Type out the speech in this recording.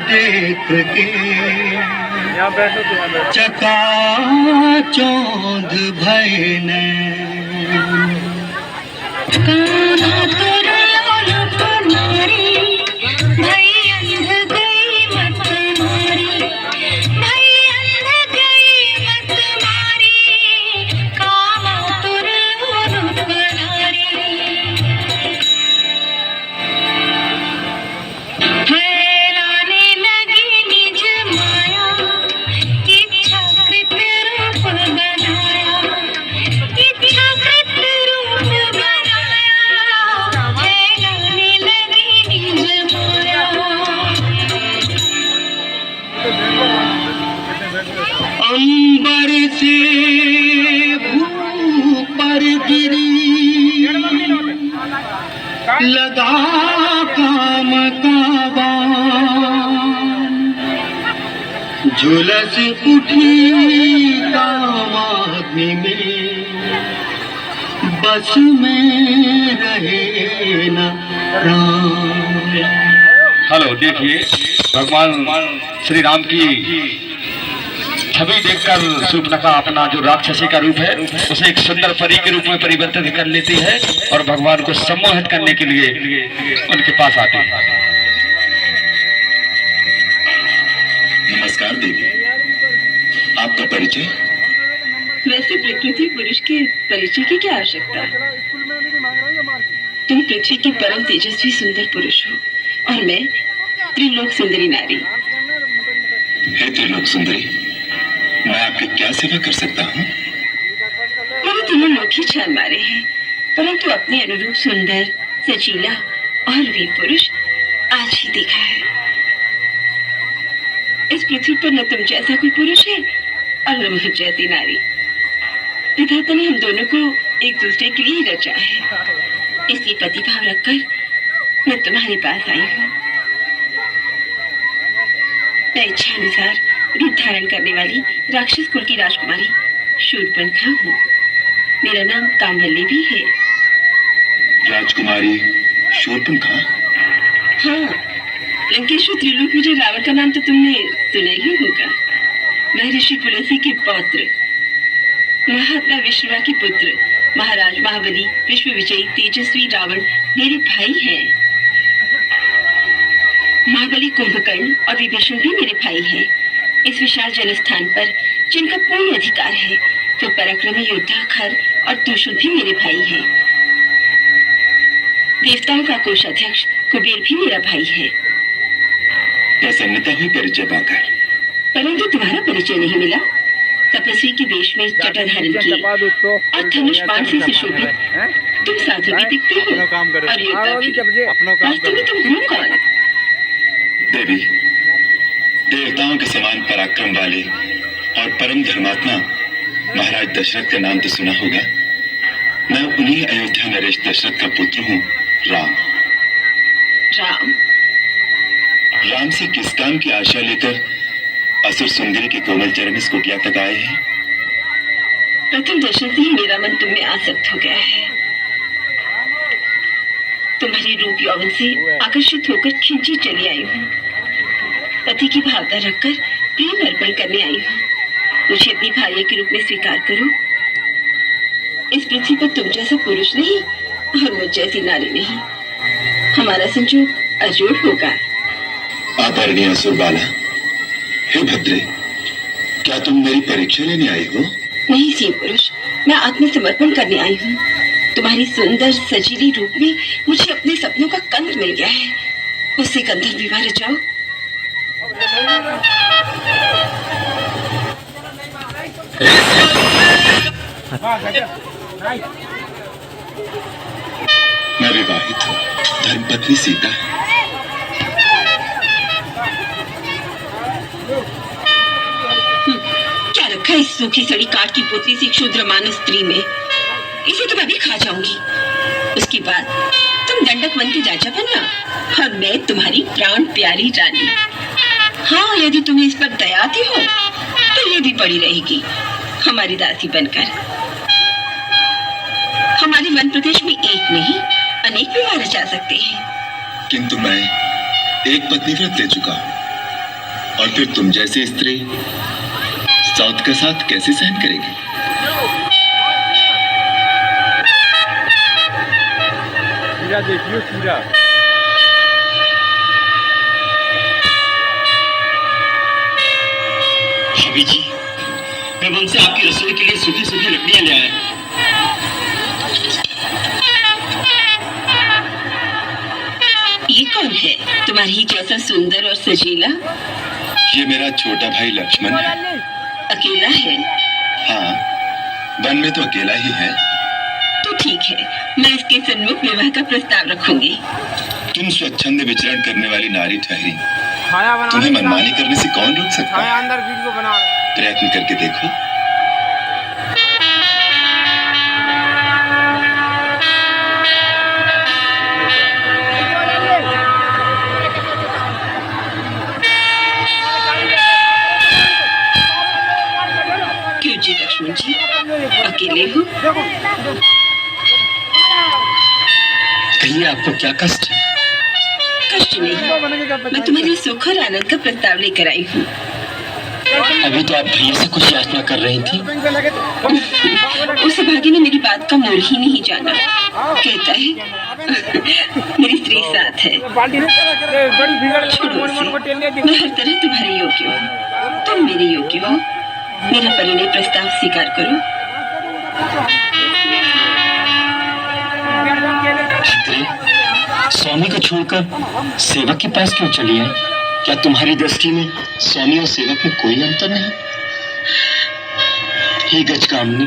देख के चकाचौंध भयने अंबर से भूपर गिरी लगा काम का बाण झुलस उठी कामाग्नि में बस में रहे न प्राण। हेलो, देखिए भगवान श्री राम की छवि देखकर शूर्पणखा अपना जो राक्षसी का रूप है उसे एक सुंदर परी के रूप में परिवर्तित कर लेती है और भगवान को सम्मोहित करने के लिए उनके पास आती है। नमस्कार देवी, आपका परिचय? वैसे प्रकृति पुरुष के परिचय की क्या आवश्यकता? तुम पृथ्वी की परम तेजस्वी सुंदर पुरुष हो और मैं त्रिलोक सुंदरी नारी। हे त्रिलोक सुंदरी, मैं आपकी क्या सेवा कर सकता हूँ? मैंने तीनों लोग ही छान मारे हैं, परंतु अपने अनुरूप सुंदर, सजीला और वीर पुरुष आज ही देखा है। इस पृथ्वी पर न तुम जैसा कोई पुरुष है और न मुझ जैसी नारी। विधाता ने हम दोनों को एक दूसरे के लिए ही रचा है, इसलिए प्रतिभाव रखकर मैं तुम्हारे पास आई हूँ। मैं इच्छा अनुसार रूप धारण करने वाली राक्षस कुल की राजकुमारी शूर्पणखा हूँ। मेरा नाम कामवल्ली भी है। राजकुमारी शूर्पणखा? हाँ, लंकेश्वर त्रिलोक विजय रावण का नाम तो तुमने सुना ही होगा। महर्षि पुलस्त्य के पौत्र, महात्मा विश्ववा के पुत्र, महाराज महाबली विश्व विजयी तेजस्वी रावण मेरे भाई हैं। महाबली कुंभकर्ण और विभीषण भी मेरे भाई हैं। इस विशाल जनस्थान पर जिनका पूर्ण अधिकार है तो पराक्रमी योद्धा खर और दूषण भी मेरे भाई हैं। देवताओं का कोषाध्यक्ष कुबेर भी मेरा भाई है। प्रसन्नता हुई परिचय पाकर, परंतु तुम्हारा परिचय नहीं मिला। तपस्वी के वेश में जटा धारण किए और धनुष बाण से सुशोभित तुम साधु भी दिखते हो और योद्धा भी। वास्तव में तुम हो कौन? देवी, देवताओं के समान पराक्रम वाले और परम धर्मात्मा महाराज दशरथ का नाम तो सुना होगा। मैं उन्हीं अयोध्या नरेश दशरथ का पुत्र हूँ, राम। राम? राम से किस काम की आशा लेकर असुर सुंदरी के कोमल चरण इस कुटिया तक आए हैं? प्रथम दर्शन से ही मेरा मन तुम में आसक्त हो गया है। तुम्हारी रूप यौवन से आकर्षित होकर खिंची चली आई हूँ। पति की भावना रखकर प्रेम अर्पण करने आई हूँ। मुझे अपनी भार्या के रूप में स्वीकार करो। इस पृथ्वी पर तुम जैसा पुरुष नहीं और मुझ जैसी नारी नहीं। हमारा संजोग अजोड़ होगा। आदरणीय असुर बाला, हे भद्रे, क्या तुम मेरी परीक्षा लेने आई हो? नहीं सी पुरुष, मैं आत्मसमर्पण करने आई हूँ। तुम्हारी सुंदर सजीली रूप में मुझे अपने सपनों का कंद मिल गया है। उससे गंधर्व विवाह रचाओ। मैं विवाहित हूँ, धर्मपत्नी सीता है। क्या रखा इस सूखी सड़ी काठ की पोतली सी क्षुद्र मानस स्त्री में? इसे तो मैं भी खा जाऊंगी। उसके बाद तुम दंडक वन के राजा बनना और मैं तुम्हारी प्राण प्यारी रानी। हाँ, यदि तुम्हें इस पर दया आती हो तो ये भी पड़ी रहेगी हमारी दासी बनकर। हमारे वन प्रदेश में एक नहीं अनेक विवाह रचा सकते हैं। किंतु मैं एक पत्नी व्रत ले चुका हूँ। और फिर तुम जैसी स्त्री साउथ का साथ कैसे सहन करेगी? देखियो कीड़ा। भाभी जी, मैं वन से आपकी रसोई के लिए सूखी सूखी लकड़ियां ले आया। ये कौन है तुम्हारी जैसा सुंदर और सजीला? ये मेरा छोटा भाई लक्ष्मण है। अकेला है? हाँ, वन में तो अकेला ही है। तो ठीक है, मैं इसके सन्मुख विवाह का प्रस्ताव रखूंगी। तुम स्वच्छंद विचरण करने वाली नारी ठहरी, खाया बना तुम्हें मनमानी करने से कौन रोक सकता खाया है? अंदर वीडियो बना प्रयत्न करके देखो। क्यों जी लक्ष्मण जी, अकेले हो? कहिए, आपको क्या कष्ट है? कष्ट नहीं, मैं तुम्हारे सुख और आनंद का प्रस्ताव लेकर आई हूँ। अभी तो आप भैया से कुछ याचना कर रही थी। उस भाग्य ने मेरी बात का मोल ही नहीं जाना। कहता है मेरी स्त्री साथ है। छोड़ो उसे, मैं हर तरह तुम्हारी योग्य हूँ, तुम मेरे योग्य हो। मेरा परिणय प्रस्ताव स्वीकार करो। छत्री, स्वामी को छोड़कर सेवक के पास क्यों चली है? क्या तुम्हारी दृष्टि में स्वामी और सेवक में कोई अंतर नहीं? हे गजकामनी,